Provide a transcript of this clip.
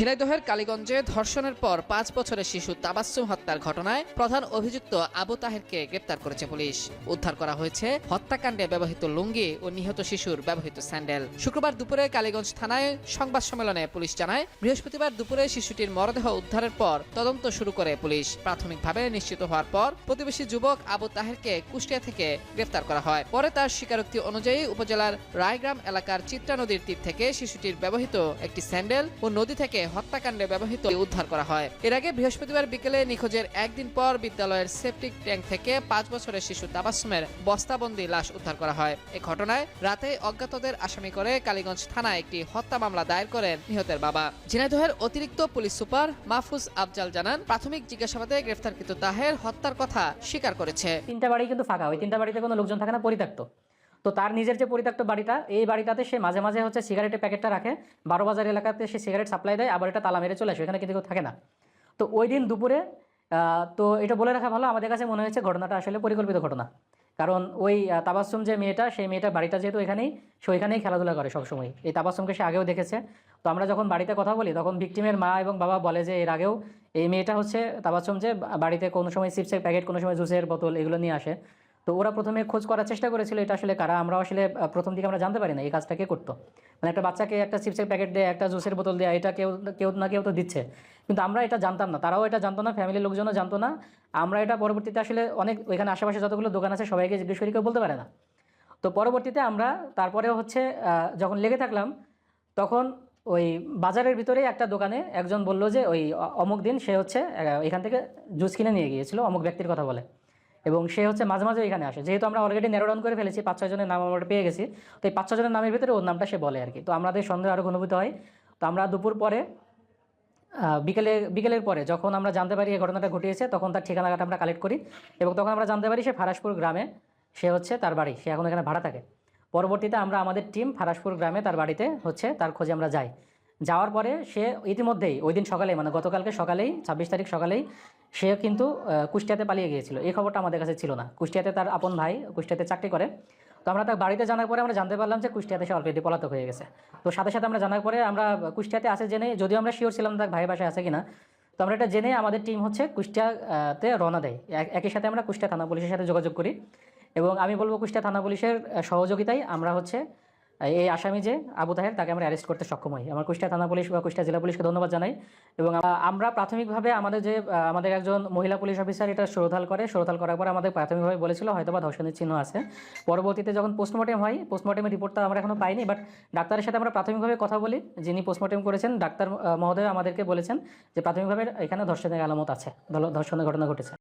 ঝিনাইদহের কালীগঞ্জে ধর্ষণের পর ৫ বছরের শিশু তাবাসসুম হত্যার ঘটনায় প্রধান অভিযুক্ত আবু তাহেরকে গ্রেপ্তার করেছে পুলিশ। উদ্ধার করা হয়েছে হত্যাকাণ্ডে ব্যবহৃত লুঙ্গি ও নিহত শিশুর ব্যবহৃত স্যান্ডেল। শুক্রবার দুপুরে কালীগঞ্জ থানায় সংবাদ সম্মেলনে পুলিশ জানায়, বৃহস্পতিবার দুপুরে শিশুটির মরদেহ উদ্ধারের পর তদন্ত শুরু করে পুলিশ। প্রাথমিকভাবে নিশ্চিত হওয়ার পর প্রতিবেশী যুবক আবু তাহেরকে কুষ্টিয়া থেকে গ্রেপ্তার করা হয়। পরে তার স্বীকারোক্তি অনুযায়ী উপজেলার রায়গ্রাম এলাকার চিত্রা নদীর তীর থেকে শিশুটির ব্যবহৃত একটি স্যান্ডেল ও নদী থেকে হত্যাকাণ্ডে ব্যবহৃত উদ্ধার করা হয়। এর আগে বৃহস্পতিবার বিকেলে নিখোঁজের একদিন পর বিদ্যালয়ের সেপটিক ট্যাঙ্ক থেকে ৫ বছরের শিশু তাবাসসুমের বস্তাবন্দি লাশ উদ্ধার করা হয়। এই ঘটনায় রাতে অজ্ঞাতদের আসামি করে কালীগঞ্জ থানায় একটি হত্যা মামলা দায়ের করেন নিহতের বাবা। ঝিনাইদহের অতিরিক্ত পুলিশ সুপার মাহফুজ আফজাল জানান, প্রাথমিক জিজ্ঞাসাবাদে গ্রেফতারকৃত তাহের হত্যার কথা স্বীকার করেছে। 3টা বাড়ি কিন্তু ফাঁকা, ওই 3টা বাড়িতে কোনো লোকজন থাকে না, পরিত্যক্ত। তো তার নিজের যে পরিত্যক্ত বাড়িটা, এই বাড়িটাতে সে মাঝে মাঝে সিগারেটের প্যাকেটটা রাখে, 12 বাজার এলাকাতে সে সিগারেট সাপ্লাই দেয়, আবার এটা তালা মেরে চলে আসে, এখানে কিন্তু কেউ থাকে না। তো ওই দিন দুপুরে তো এটা বলে রাখা ভালো, আমাদের কাছে মনে হয়েছে ঘটনাটা আসলে পরিকল্পিত ঘটনা। কারণ ওই তাবাসসুম যে মেয়েটা, সেই মেয়েটার বাড়িটা যেহেতু এখানেই, সে ওইখানেই খেলাধুলা করে সবসময়। এই তাবাসসুমকে সে আগেও দেখেছে। তো আমরা যখন বাড়িতে কথা বলি, তখন ভিকটিমের মা এবং বাবা বলে যে এর আগেও এই মেয়েটা তাবাসসুম যে বাড়িতে কোনো সময় চিপসের প্যাকেট, কোনো সময় জুসের বোতল এগুলো নিয়ে আসে। তো ওরা প্রথমে খোঁজ করার চেষ্টা করেছিল এটা আসলে কারা। আমরা আসলে প্রথম দিকে আমরা জানতে পারি না এই কাজটা কে করতো। মানে একটা বাচ্চাকে একটা চিপসের প্যাকেট দেয়, একটা জুসের বোতল দেয়, এটা কেউ কেউ না কেউ তো দিচ্ছে, কিন্তু আমরা এটা জানতাম না, তারাও এটা জানতো না, ফ্যামিলির লোকজনও জানতো না। আমরা এটা পরবর্তীতে আসলে অনেক ওইখানে আশেপাশে যতগুলো দোকান আছে সবাইকে জিজ্ঞেস করি, কেউ বলতে পারে না। তো পরবর্তীতে আমরা তারপরেও যখন লেগে থাকলাম, তখন ওই বাজারের ভিতরেই একটা দোকানে একজন বলল যে ওই অমুক দিন সে এখান থেকে জুস কিনে নিয়ে গিয়েছিল, অমুক ব্যক্তির কথা বলে, এবং সে মাঝে মাঝে এখানে আসে। যেহেতু আমরা অলরেডি ন্যারো ডাউন করে ফেলেছি, 5-6 জনের নাম আমরা পেয়ে গেছি, তো এই 5-6 জনের নামের ভিতরে ওর নামটা সে বলে আর কি। তো আমাদের সন্দেহ আরও ঘনীভূত হয়। তো আমরা দুপুর পরে বিকেলের পরে যখন আমরা জানতে পারি এই ঘটনাটা ঘটিয়েছে, তখন তার ঠিকানাটা আমরা কালেক্ট করি, এবং তখন আমরা জানতে পারি সে ফারাসপুর গ্রামে তার বাড়ি, সে এখন এখানে ভাড়া থাকে। পরবর্তীতে আমরা আমাদের টিম ফারাসপুর গ্রামে তার বাড়িতে তার খোঁজে আমরা যাই। যাওয়ার পরে সে ইতিমধ্যেই ওই দিন সকালেই, মানে গতকালকে সকালেই, 26 তারিখ সকালেই সে কিন্তু কুষ্টিয়াতে পালিয়ে গিয়েছিল। এই খবরটা আমাদের কাছে ছিল না। কুষ্টিয়াতে তার আপন ভাই কুষ্টিয়াতে চাকরি করে। তো আমরা তার বাড়িতে জানার পরে আমরা জানতে পারলাম যে কুষ্টিয়াতে সে অলরেডি পলাতক হয়ে গেছে। তো সাথে সাথে আমরা জানার পরে আমরা কুষ্টিয়াতে আছে জেনে, যদিও আমরা শিওর ছিলাম তার ভাইয়ের বাসায় আছে কিনা, তো আমরা এটা জেনে আমাদের টিম কুষ্টিয়াতে রওনা দেয়। একই সাথে আমরা কুষ্টিয়া থানা পুলিশের সাথে যোগাযোগ করি, এবং আমি বলবো কুষ্টিয়া থানা পুলিশের সহযোগিতায় আমরা এই আসামি যে আবু তাহের, তাকে আমরা অ্যারেস্ট করতে সক্ষম হই। আমার কুষ্টিয়া থানা পুলিশ বা কুষ্টিয়া জেলা পুলিশকে ধন্যবাদ জানাই। এবং আমরা প্রাথমিকভাবে আমাদের একজন মহিলা পুলিশ অফিসার এটা সরোধাল করার পর আমাদের প্রাথমিকভাবে বলেছিল হয়তোবা ধর্ষণের চিহ্ন আছে। পরবর্তীতে যখন পোস্টমর্টেম হয়, পোস্টমর্টেমের রিপোর্টটা আমরা এখনো পাইনি, বাট ডাক্তারের সাথে আমরা প্রাথমিকভাবে কথা বলি, যিনি পোস্টমর্টেম করেছেন ডাক্তার মহোদয় আমাদেরকে বলেছেন যে প্রাথমিকভাবে এখানে ধর্ষণের আলামত আছে, ধর্ষণের ঘটনা ঘটেছে।